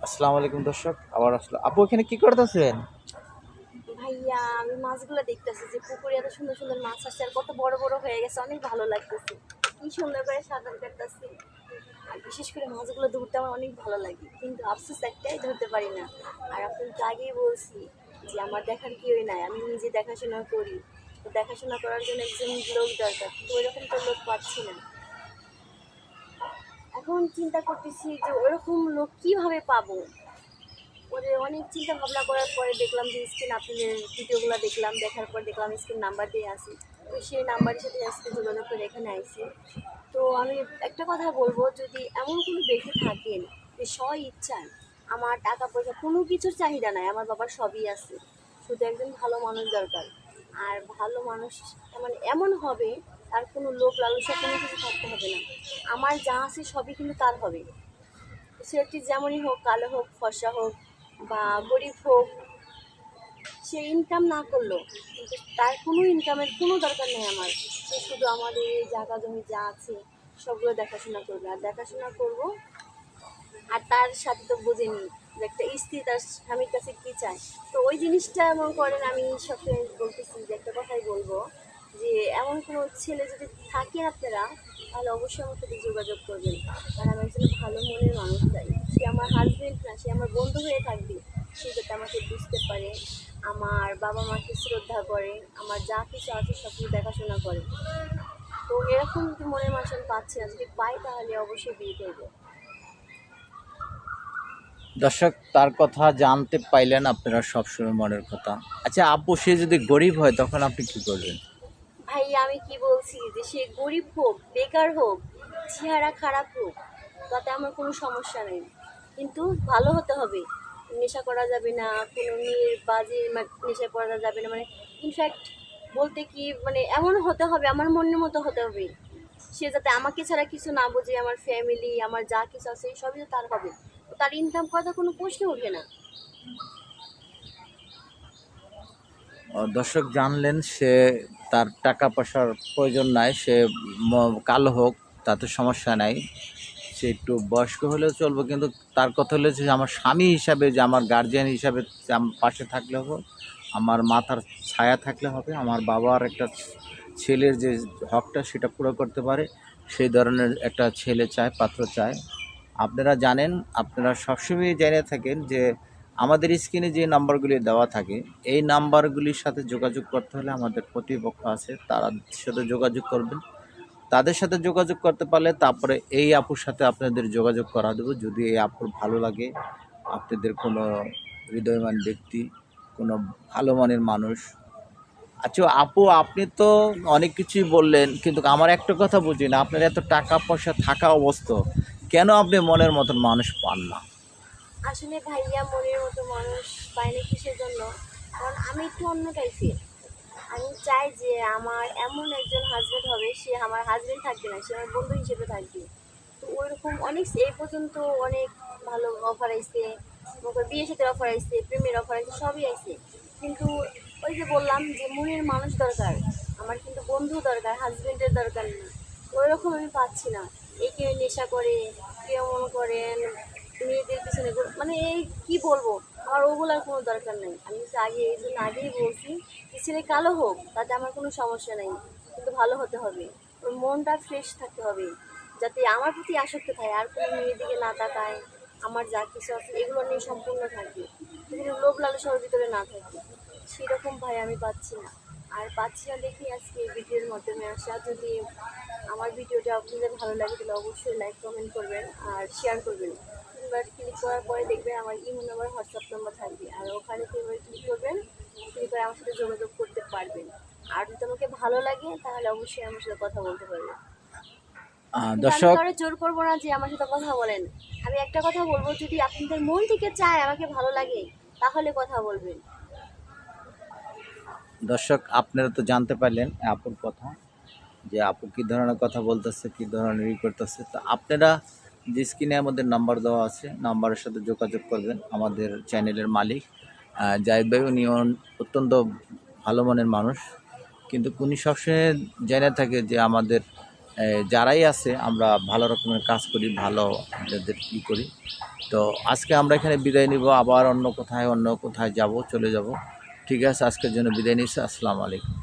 আসসালামু আলাইকুম দর্শক, আবার আসলো। আপু এখানে কি করতেছেন? ভাইয়া আমি মাছগুলো দেখতেছি যে পুকুরে এত সুন্দর সুন্দর মাছ আছে আর কত বড় বড় হয়ে গেছে, অনেক ভালো লাগতেছে। কি সুন্দর করে সাঁতার কাটতেছি। আর বিশেষ করে মাছগুলো ধরতে আমার অনেক ভালো লাগে, কিন্তু আফসোস একটাই, ধরতে পারি না। আর আপনাকে আগেই বলছি যে আমার দেখার কেউই নাই, আমি নিজে দেখাশোনা করি। তো দেখাশোনা করার জন্য একজন লোক দরকার, কিন্তু ওইরকম তো লোক পাচ্ছি না। এখন চিন্তা করতেছি যে ওইরকম লোক কিভাবে পাবো। পরে অনেক চিন্তা ভাবনা করার পরে দেখলাম যে স্ক্রিন, আপনাদের ভিডিওগুলো দেখলাম, দেখার পর দেখলাম স্ক্রিন নাম্বার দিয়ে আসি। তো সেই নাম্বারের সাথে আজকে যোগাযোগ করে এখানে আইছি। তো আমি একটা কথা বলবো, যদি এমন কোনো ব্যক্তি থাকেন যে স্ব ইচ্ছায়, আমার টাকা পয়সা কোনো কিছুর চাহিদা নাই, আমার বাবার সবই আছে, শুধু একজন ভালো মানুষ দরকার। আর ভালো মানুষ মানে এমন হবে, তার কোনো লোভ লালসা কোনো কিছু থাকতে হবে না। আমার যা আছে সবই কিন্তু তার হবে। ছেলেটি যেমনই হোক, কালো হোক, ফর্সা হোক বা গরিব হোক, সে ইনকাম না করলো, কিন্তু তার কোনো ইনকামের কোনো দরকার নেই আমার। সে শুধু আমাদের এই জায়গা জমি যা আছে সবগুলো দেখাশোনা করবে, আর দেখাশোনা করব। আর তার সাথে তো বোঝেনি যে একটা স্ত্রী তার স্বামীর কাছে কী চায়। তো ওই জিনিসটা মনে করেন, আমি সবসময় বলতেছি যে একটা কথাই বলবো, যে এমন কোনো ছেলে যদি থাকে আপনারা, তাহলে অবশ্যই আমার সাথে যোগাযোগ করবেন। কারণ আমি একজন ভালো মনের মানুষ চাই। সে আমার হাজবেন্ড না, সে আমার বন্ধু হয়ে থাকবে। সে যাতে আমাকে বুঝতে পারে, আমার বাবা মাকে শ্রদ্ধা করে, আমার যা কিছু আছে সব কিছু দেখাশোনা করে। তো এরকম যদি মনের মানুষ আমি পাচ্ছি না, যদি পাই তাহলে অবশ্যই বিয়ে করবো। দর্শক, তার কথা জানতে পাইলেন আপনারা সবসময় মনের কথা। আচ্ছা আপু, সে যদি গরিব হয় তখন আপনি কি করবেন? ভাই আমি কি বলছি, যে সে গরিব হোক, বেকার হোক, চেহারা খারাপ হোক, তাতে আমার কোনো সমস্যা নেই, কিন্তু ভালো হতে হবে। নেশা করা যাবে না, কোনো মেয়ের বাজে নেশা করা যাবে না, মানে ইনফ্যাক্ট বলতে কি, মানে এমন হতে হবে, আমার মনের মতো হতে হবে। সে যাতে আমাকে ছাড়া কিছু না বোঝে, আমার ফ্যামিলি, আমার যা কিছু আছে সবই তো তার হবে। তো তার ইনকাম করার কোনো প্রশ্ন ওঠে না। দর্শক জানলেন, সে তার টাকা পয়সার প্রয়োজন নাই, সে কালো হোক তাতে সমস্যা নাই, সে একটু বয়স্ক হলেও চলবে, কিন্তু তার কথা হলো যে আমার স্বামী হিসাবে, যে আমার গার্জিয়ান হিসাবে যে আমার পাশে থাকলে হবে, আমার মাথার ছায়া থাকলে হবে, আমার বাবার একটা ছেলের যে হকটা সেটা পুরো করতে পারে, সেই ধরনের একটা ছেলে চায়, পাত্র চায়। আপনারা জানেন, আপনারা সবসময় জেনে থাকেন যে আমাদের স্ক্রিনে যে নাম্বারগুলি দেওয়া থাকে, এই নাম্বারগুলির সাথে যোগাযোগ করতে হলে আমাদের প্রতিপক্ষ আছে, তার সাথে যোগাযোগ করবেন। তাদের সাথে যোগাযোগ করতে পারলে তারপরে এই আপুর সাথে আপনাদের যোগাযোগ করা দেবো, যদি এই আপুর ভালো লাগে, আপনাদের কোনো হৃদয়বান ব্যক্তি, কোনো ভালো মনের মানুষ। আচ্ছা আপু, আপনি তো অনেক কিছুই বললেন, কিন্তু আমার একটা কথা বুঝি না, আপনার এত টাকা পয়সা থাকা অবস্থা, কেন আপনি মনের মতন মানুষ পান না? আসলে ভাইয়া, মনের মতো মানুষ পায় না কিসের জন্য? কারণ আমি একটু অন্য টাইপের। আমি চাই যে আমার এমন একজন হাজবেন্ড হবে, সে আমার হাজবেন্ড থাকবে না, সে আমার বন্ধু হিসেবে থাকবে। তো ওইরকম অনেক, এই পর্যন্ত অনেক ভালো অফার আইছে, বিয়ে সাথে অফার আইছে, প্রেমের অফার আইছে, সবই আইছে। কিন্তু ওই যে বললাম যে মনের মানুষ দরকার, আমার কিন্তু বন্ধু দরকার, হাজবেন্ডের দরকার না। ওইরকম আমি পাচ্ছি না। এই কেউ নেশা করে, কেউ মনে করেন মেয়েদের পিছনে মানে এই কি বলবো, আমার ওগুলার কোনো দরকার নেই। আমি তো আগে এই জন্য আগেই বলছি যে ছেলে কালো হোক তাতে আমার কোনো সমস্যা নেই, কিন্তু ভালো হতে হবে। ওর মনটা ফ্রেশ থাকতে হবে, যাতে আমার প্রতি আসক্ত থাকে, আর কোনো মেয়ের দিকে না তাকায়, আমার যা কিছু আছে এগুলো নিয়ে সম্পূর্ণ থাকে, কিন্তু লোভ লালসার ভিতরে না থাকে। সেরকম ভাই আমি পাচ্ছি না। আর পাচ্ছি না দেখি আজকে এই ভিডিওর মাধ্যমে আসা। যদি আমার ভিডিওটা আপনাদের ভালো লাগে তাহলে অবশ্যই লাইক কমেন্ট করবেন আর শেয়ার করবেন। তিনবার ক্লিক করার পরে দেখবেন আমার ইমো নাম্বার, হোয়াটসঅ্যাপ নাম্বার থাকবে, আর ওখানে তিনবার ক্লিক করবেন, ক্লিক করে আমার সাথে যোগাযোগ করতে পারবেন। আর যদি আমাকে ভালো লাগে তাহলে অবশ্যই আমার সাথে কথা বলতে পারবেন। কিন্তু আমি দর্শক, কারো জোর করবো না যে আমার সাথে কথা বলেন। আমি একটা কথা বলবো, যদি আপনাদের মন থেকে চায় আমাকে ভালো লাগে, তাহলে কথা বলবেন। দর্শক আপনারা তো জানতে পারলেন আপুর কথা, যে আপু কী ধরনের কথা বলতেছে, কী ধরনের করতেছে। তো আপনারা যে স্ক্রিনে আমাদের নাম্বার দেওয়া আছে, নাম্বারের সাথে যোগাযোগ করবেন। আমাদের চ্যানেলের মালিক জাহিদ ভাই, উনি অত্যন্ত ভালো মনের মানুষ, কিন্তু উনি সবসময় জেনে থাকে যে আমাদের যারাই আছে আমরা ভালো রকমের কাজ করি, ভালো যাদের করি। তো তো আজকে আমরা এখানে বিদায় নিব, আবার অন্য কোথায় যাব, চলে যাব। ঠিক আছে, আজকের জন্য বিদায় নিচ্ছি। আসসালামু আলাইকুম।